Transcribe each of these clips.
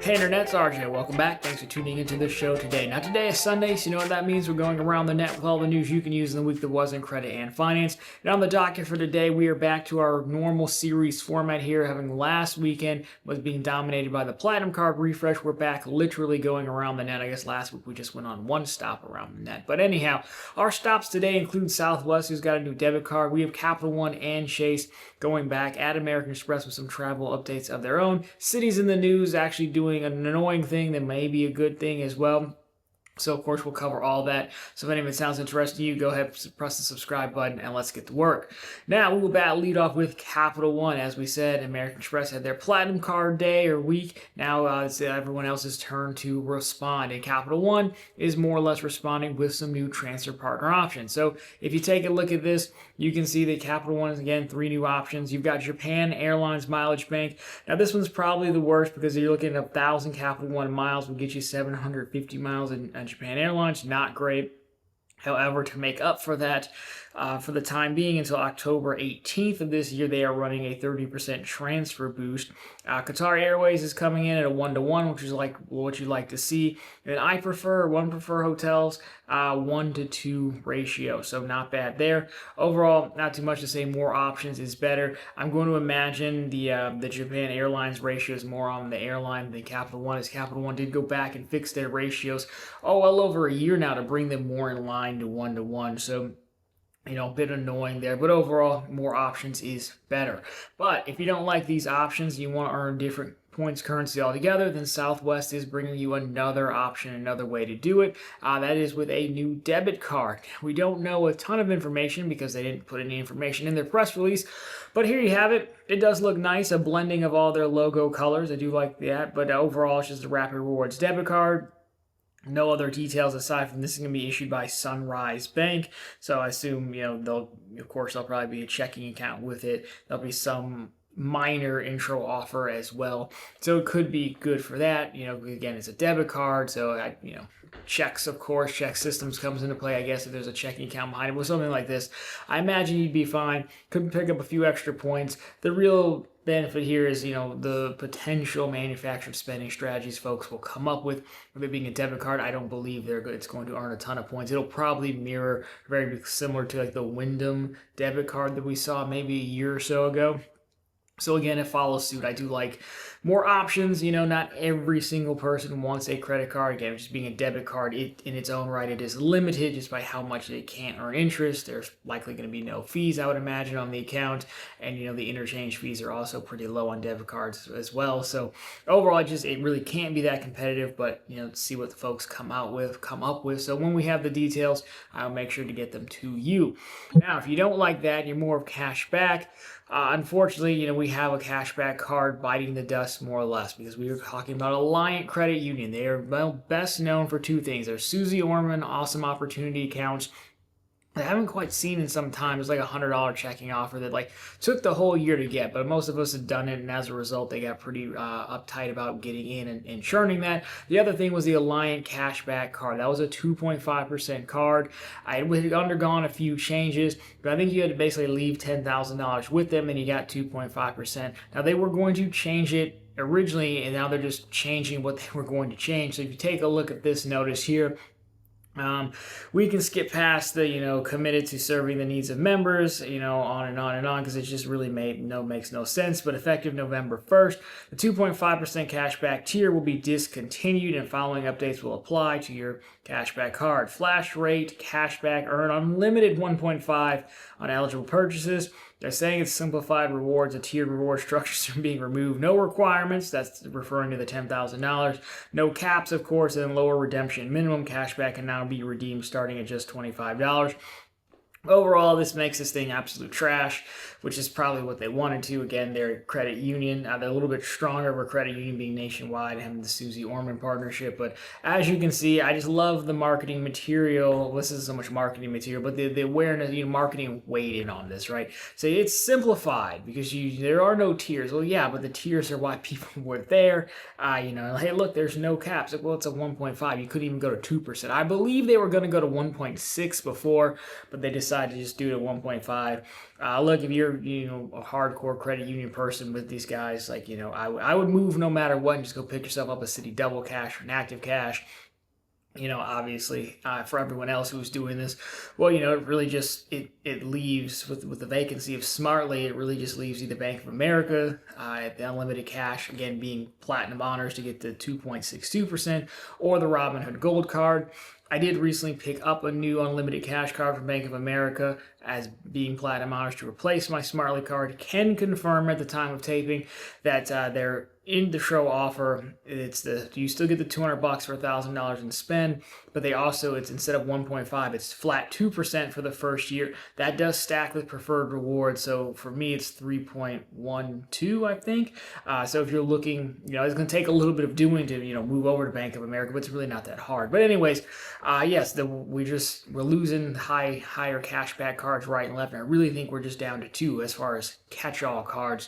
Hey Internet's RJ, welcome back. Thanks for tuning into this show today. Now today is Sunday, so you know what that means. We're going around the net with all the news you can use in the week that was in credit and finance. And on the docket for today, we are back to our normal series format here, having last weekend was being dominated by the Platinum Card refresh. We're back literally going around the net. I guess last week we just went on one stop around the net. But anyhow, our stops today include Southwest, who's got a new debit card. We have Capital One and Chase going back at American Express with some travel updates of their own. Citi's in the news, actually doing an annoying thing that may be a good thing as well. So, of course, we'll cover all that. So if any of it sounds interesting to you, go ahead, press the subscribe button, and let's get to work. Now, we will lead off with Capital One. As we said, American Express had their Platinum Card day or week. Now, it's everyone else's turn to respond. And Capital One is more or less responding with some new transfer partner options. So if you take a look at this, you can see that Capital One is, again, 3 new options. You've got Japan Airlines Mileage Bank. Now, this one's probably the worst because you're looking at 1,000 Capital One miles will get you 750 miles in Japan Airlines. Not great. However, to make up for that, for the time being until October 18th of this year, they are running a 30% transfer boost. Qatar Airways is coming in at a 1-to-1, which is like what you like to see. And I prefer hotels, 1-to-2 ratio, so not bad there. Overall, not too much to say. More options is better. I'm going to imagine the Japan Airlines ratio is more on the airline than Capital One, as Capital One did go back and fix their ratios well over a year now to bring them more in line to 1-to-1. So, a bit annoying there, but overall, more options is better. But if you don't like these options, you want to earn different points currency altogether, then Southwest is bringing you another option, another way to do it. That is with a new debit card. We don't know a ton of information because they didn't put any information in their press release, but here you have it. It does look nice, a blending of all their logo colors. I do like that, but overall, it's just a Rapid Rewards debit card. No other details aside from this is going to be issued by Sunrise Bank. So I assume, there'll probably be a checking account with it. There'll be some minor intro offer as well. So it could be good for that. Again, it's a debit card. So, checks, of course, check systems comes into play, I guess, if there's a checking account behind it with something like this. I imagine you'd be fine. Could pick up a few extra points. The real benefit here is, the potential manufactured spending strategies folks will come up with it being a debit card. I don't believe it's going to earn a ton of points. It'll probably mirror very similar to like the Wyndham debit card that we saw maybe a year or so ago. So again, it follows suit. I do like more options. Not every single person wants a credit card. Again, just being a debit card, in its own right, it is limited just by how much it can earn interest. There's likely going to be no fees, I would imagine, on the account. And, the interchange fees are also pretty low on debit cards as well. So overall, it really can't be that competitive, but, see what the folks come up with. So when we have the details, I'll make sure to get them to you. Now, if you don't like that, you're more of cash back. Unfortunately, we have a cashback card biting the dust more or less because we were talking about Alliant Credit Union. They are best known for 2 things. They're Susie Orman Awesome Opportunity accounts. I haven't quite seen in some time. It's like a $100 checking offer that took the whole year to get, but most of us had done it, and as a result, they got pretty uptight about getting in and churning that. The other thing was the Alliant Cashback Card. That was a 2.5% card. I had undergone a few changes, but I think you had to basically leave $10,000 with them, and you got 2.5%. Now, they were going to change it originally, and now they're just changing what they were going to change. So if you take a look at this notice here, we can skip past the, committed to serving the needs of members, on and on and on, because it just really makes no sense. But effective November 1st, the 2.5% cashback tier will be discontinued and following updates will apply to your cashback card. Flash rate, cashback, earn unlimited 1.5 on eligible purchases. They're saying it's simplified rewards, a tiered reward structures are being removed. No requirements, that's referring to the $10,000. No caps, of course, and lower redemption minimum. Cashback can now be redeemed starting at just $25. Overall, this makes this thing absolute trash, which is probably what they wanted to. Again, they're a credit union. They're a little bit stronger of a credit union being nationwide and having the Susie Orman partnership. But as you can see, I just love the marketing material. This isn't so much marketing material, but the awareness, marketing weighed in on this, right? So it's simplified because there are no tiers. Well, yeah, but the tiers are why people were there. Hey, look, there's no caps. Well, it's a 1.5. You couldn't even go to 2%. I believe they were going to go to 1.6 before, but they decided decide to just do it at 1.5. Look, if you're a hardcore credit union person with these guys, like I would move no matter what and just go pick yourself up a Citi double cash or an active cash. Obviously, for everyone else who's doing this, well, it really just, it leaves with the vacancy of Smartly, it really just leaves either Bank of America at the unlimited cash, again, being platinum honors to get to 2.62%, or the Robinhood Gold Card. I did recently pick up a new unlimited cash card from Bank of America as being platinum honors to replace my Smartly card. Can confirm at the time of taping that they're in the show offer. You still get the $200 for $1,000 in spend, but they also, it's instead of 1.5, it's flat 2% for the first year. That does stack with preferred rewards. So for me, it's 3.12, I think. So if you're looking, it's going to take a little bit of doing to, move over to Bank of America, but it's really not that hard. But anyways, yes, we're losing higher cashback cards right and left. And I really think we're just down to two as far as catch-all cards,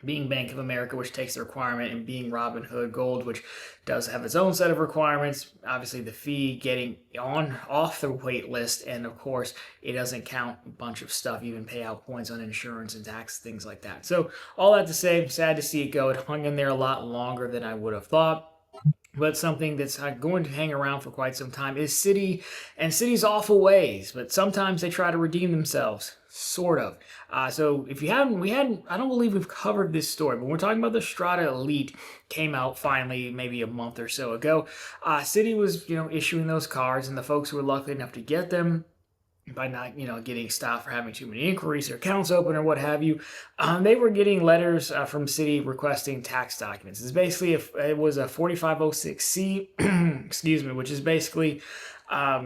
being Bank of America, which takes the requirement, and being Robinhood Gold, which does have its own set of requirements. Obviously, the fee, getting off the wait list, and of course, it doesn't count a bunch of stuff, even pay out points on insurance and tax, things like that. So all that to say, sad to see it go. It hung in there a lot longer than I would have thought. But something that's going to hang around for quite some time is Citi and Citi's awful ways. But sometimes they try to redeem themselves, sort of. So if you haven't, I don't believe we've covered this story, but we're talking about the Strata Elite. Came out finally maybe a month or so ago. Citi was, issuing those cards, and the folks who were lucky enough to get them, by not, getting stopped for having too many inquiries or accounts open or what have you, they were getting letters from Citi requesting tax documents. It's basically, it was a 4506C, excuse me, which is basically,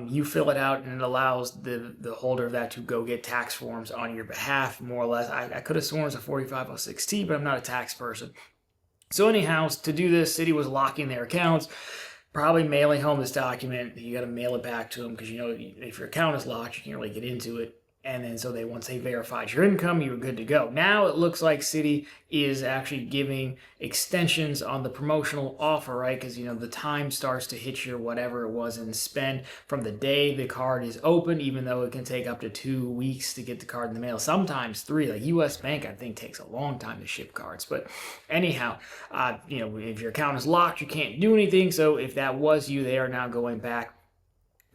you fill it out and it allows the holder of that to go get tax forms on your behalf, more or less. I could have sworn it was a 4506T, but I'm not a tax person. So anyhow, to do this, Citi was locking their accounts, probably mailing home this document. You got to mail it back to them because, if your account is locked, you can't really get into it. And then so once they verified your income, you were good to go. Now it looks like Citi is actually giving extensions on the promotional offer, right? Because, the time starts to hit your whatever it was in spend from the day the card is open, even though it can take up to 2 weeks to get the card in the mail. Sometimes 3, like US Bank, I think takes a long time to ship cards. But anyhow, if your account is locked, you can't do anything. So if that was you, they are now going back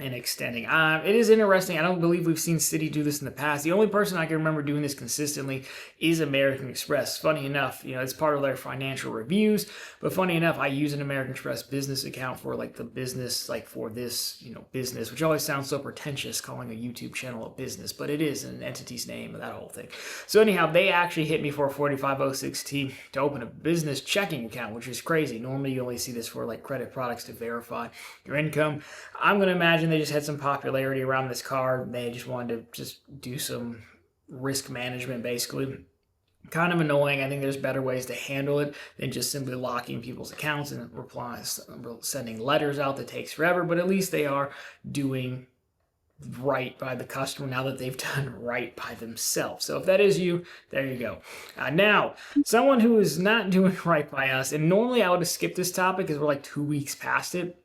and extending. It is interesting. I don't believe we've seen Citi do this in the past. The only person I can remember doing this consistently is American Express. Funny enough, it's part of their financial reviews, but funny enough, I use an American Express business account for the business, for this, business, which always sounds so pretentious calling a YouTube channel a business, but it is an entity's name and that whole thing. So anyhow, they actually hit me for a 4506T to open a business checking account, which is crazy. Normally you only see this for credit products to verify your income. I'm going to imagine they just had some popularity around this card. They just wanted to just do some risk management, basically. Kind of annoying. I think there's better ways to handle it than just simply locking people's accounts and sending letters out that takes forever. But at least they are doing right by the customer now that they've done right by themselves. So if that is you, there you go. Now, someone who is not doing right by us, and normally I would have skipped this topic because we're 2 weeks past it,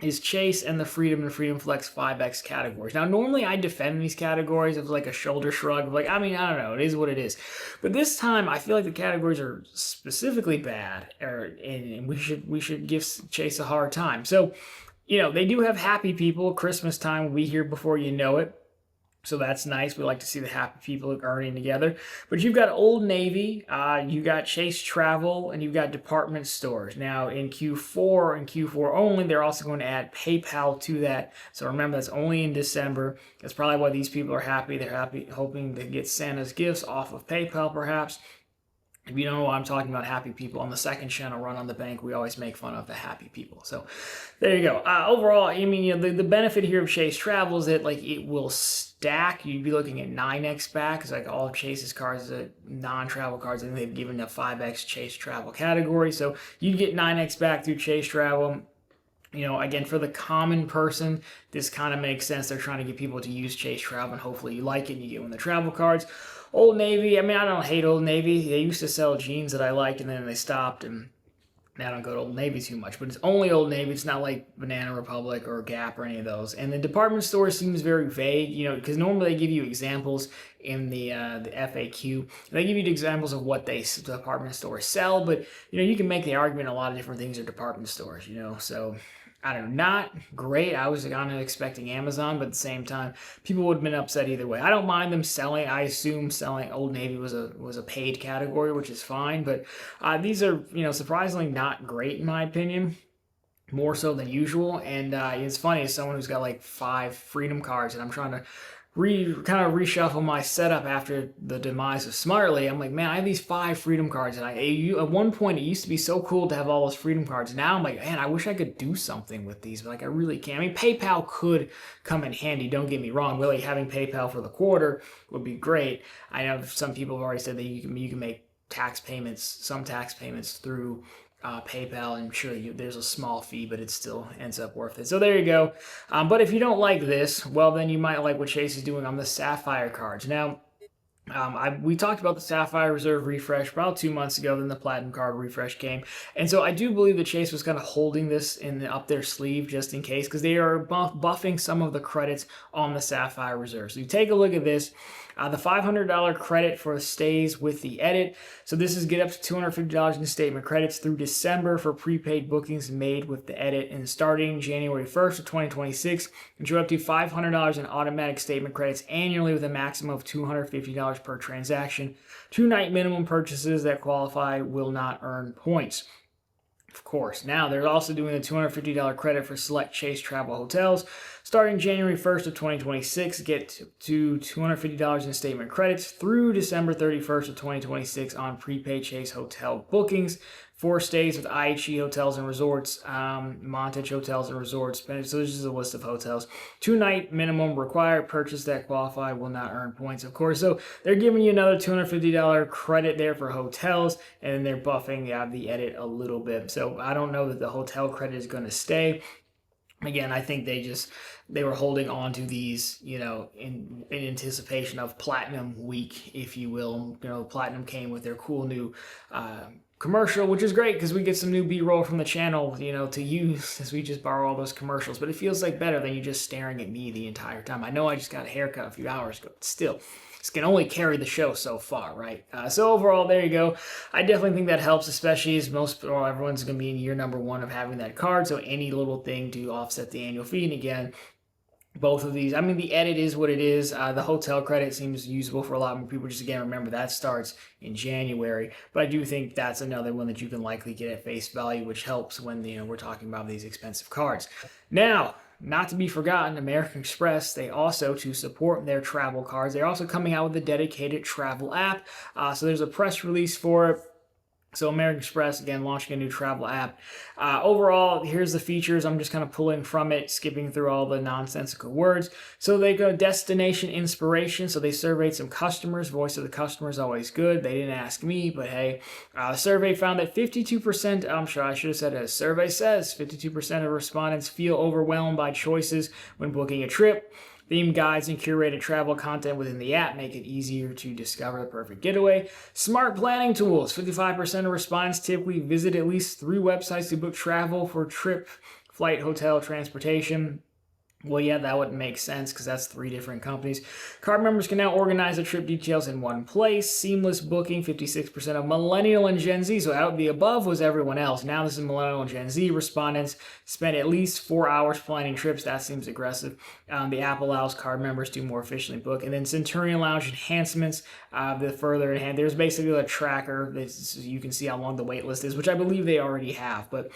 is Chase and the Freedom and Freedom Flex 5X categories. Now, normally I defend these categories of a shoulder shrug, I don't know, it is what it is. But this time, I feel like the categories are specifically bad, and we should give Chase a hard time. So, they do have happy people. Christmas time will be here before you know it. So that's nice. We like to see the happy people earning together. But you've got Old Navy, you got Chase Travel, and you've got department stores. Now in Q4 and Q4 only, they're also going to add PayPal to that. So remember, that's only in December. That's probably why these people are happy. They're happy, hoping to get Santa's gifts off of PayPal, perhaps. If you don't know what I'm talking about, happy people, on the second channel, Run on the Bank, we always make fun of the happy people. So there you go. Overall, the benefit here of Chase Travel is that it will stack. You'd be looking at 9x back, because all of Chase's cards, non-travel cards, and they've given a 5x Chase Travel category. So you'd get 9x back through Chase Travel. Again, for the common person, this kind of makes sense. They're trying to get people to use Chase Travel, and hopefully you like it and you get one of the travel cards. Old Navy, I don't hate Old Navy. They used to sell jeans that I liked, and then they stopped, and I don't go to Old Navy too much, but it's only Old Navy. It's not like Banana Republic or Gap or any of those. And the department store seems very vague, because normally they give you examples in the FAQ. They give you examples of what department stores sell, but you can make the argument a lot of different things are department stores. So I don't know, not great. I was kind of expecting Amazon, but at the same time, people would have been upset either way. I don't mind them selling. I assume selling Old Navy was a paid category, which is fine. But these are surprisingly not great in my opinion, more so than usual. And it's funny as someone who's got like 5 Freedom cards, and I'm trying to kind of reshuffle my setup after the demise of Smartly. I'm like, man, I have these 5 Freedom cards, and at one point it used to be so cool to have all those Freedom cards. Now I'm like, man, I wish I could do something with these, but like I really can't. I mean, PayPal could come in handy. Don't get me wrong. Really, having PayPal for the quarter would be great. I know some people have already said that you can make some tax payments through PayPal, and sure there's a small fee, but it still ends up worth it. So there you go. But if you don't like this, well, then you might like what Chase is doing on the Sapphire cards. Now, we talked about the Sapphire Reserve refresh about 2 months ago. Then the Platinum card refresh came, and so I do believe that Chase was kind of holding this up their sleeve just in case, because they are buffing some of the credits on the Sapphire Reserve. So you take a look at this. The $500 credit for stays with the edit. So this is get up to $250 in statement credits through December for prepaid bookings made with the edit, and starting January 1st of 2026, enjoy up to $500 in automatic statement credits annually with a maximum of $250 per transaction. 2-night minimum purchases that qualify will not earn points. Of course. Now, they're also doing a $250 credit for select Chase travel hotels. Starting January 1st of 2026, get to $250 in statement credits through December 31st of 2026 on prepaid Chase hotel bookings for stays with IHG Hotels and Resorts, Montage Hotels and Resorts. So this is a list of hotels. 2-night minimum required. Purchase that qualify will not earn points, of course. So they're giving you another $250 credit there for hotels, and then they're buffing the edit a little bit. So I don't know that the hotel credit is going to stay. Again, I think they were holding on to these, in anticipation of Platinum Week, if you will. Platinum came with their cool new commercial, which is great because we get some new B-roll from the channel, to use as we just borrow all those commercials. But it feels like better than you just staring at me the entire time. I know I just got a haircut a few hours ago, but still. This can only carry the show so far, right? So overall, there you go. I definitely think that helps, especially as everyone's going to be in year number 1 of having that card. So any little thing to offset the annual fee. And again, both of these, I mean, the edit is what it is. The hotel credit seems usable for a lot more people. Just again, remember that starts in January. But I do think that's another one that you can likely get at face value, which helps when we're talking about these expensive cards. Now, not to be forgotten, American Express, they also, to support their travel cards, they're also coming out with a dedicated travel app. So there's a press release for it. So American Express, again, launching a new travel app. Overall, here's the features. I'm just kind of pulling from it, skipping through all the nonsensical words. So they go destination inspiration. So they surveyed some customers. Voice of the customer is always good. They didn't ask me, but hey. The survey found that 52%, I'm sure I should have said it, as survey says, 52% of respondents feel overwhelmed by choices when booking a trip. Themed guides and curated travel content within the app make it easier to discover the perfect getaway. Smart planning tools. 55% of respondents typically visit at least 3 websites to book travel for trip, flight, hotel, transportation. Well, yeah, that wouldn't make sense because that's 3 different companies. Card members can now organize their trip details in one place. Seamless booking, 56% of Millennial and Gen Z. So out the above was everyone else. Now this is Millennial and Gen Z respondents. Spend at least 4 hours planning trips. That seems aggressive. The app allows card members to more efficiently book. And then Centurion Lounge enhancements. The further in hand, there's basically a tracker. You can see how long the wait list is, which I believe they already have. But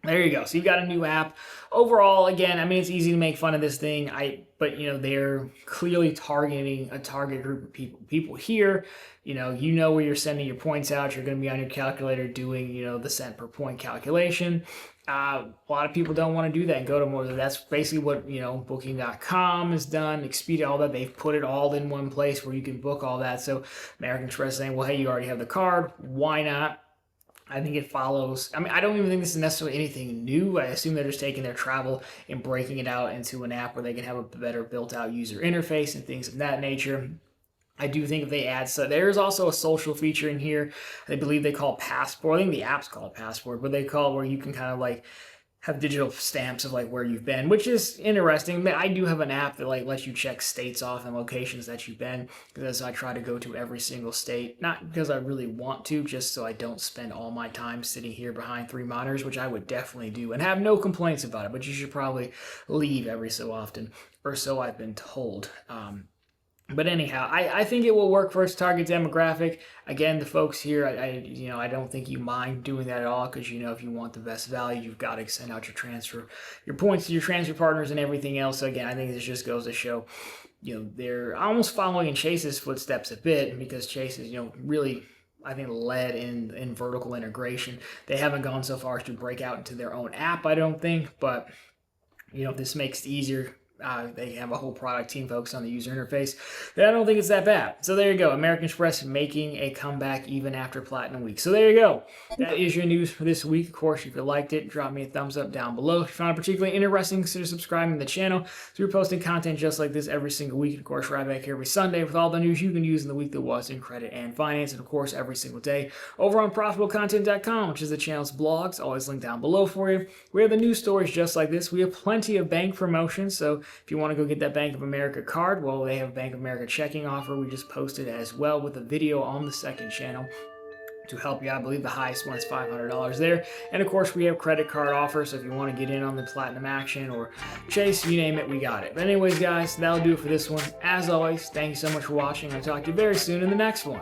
there you go. So you've got a new app. Overall, again, I mean, it's easy to make fun of this thing. But they're clearly targeting a target group of people. People here, where you're sending your points out. You're going to be on your calculator doing, the cent per point calculation. A lot of people don't want to do that and go to more. That's basically what, Booking.com has done. Expedia, all that. They've put it all in one place where you can book all that. So American Express saying, well, hey, you already have the card. Why not? I think it follows. I mean, I don't even think this is necessarily anything new. I assume they're just taking their travel and breaking it out into an app where they can have a better built-out user interface and things of that nature. I do think if they add, so there's also a social feature in here. I believe they call Passport. I think the app's called Passport, but they call it where you can kind of like have digital stamps of like where you've been, which is interesting. I do have an app that like lets you check states off and locations that you've been, because I try to go to every single state, not because I really want to, just so I don't spend all my time sitting here behind 3 monitors, which I would definitely do and have no complaints about it. But you should probably leave every so often, or so I've been told. But anyhow, I think it will work for its target demographic. Again, the folks here, I don't think you mind doing that at all, because if you want the best value, you've got to send out your points to your transfer partners and everything else. So again, I think this just goes to show, they're almost following in Chase's footsteps a bit, because Chase is, really, I think, led in vertical integration. They haven't gone so far as to break out into their own app, I don't think, but this makes it easier. They have a whole product team focused on the user interface. But I don't think it's that bad. So there you go. American Express making a comeback even after Platinum Week. So there you go. That is your news for this week. Of course, if you liked it, drop me a thumbs up down below. If you found it particularly interesting, consider subscribing to the channel. So we're posting content just like this every single week. And of course, right back here every Sunday with all the news you can use in the week that was in credit and finance. And of course, every single day over on profitablecontent.com, which is the channel's blogs, always linked down below for you. We have the news stories just like this. We have plenty of bank promotions. So if you want to go get that Bank of America card, well, they have a Bank of America checking offer we just posted as well, with a video on the second channel to help you. I believe the highest one is $500 there. And of course, we have credit card offers, so if you want to get in on the Platinum action or Chase, you name it, we got it. But anyways, guys, that'll do it for this one. As always, thank you so much for watching. I'll talk to you very soon in the next one.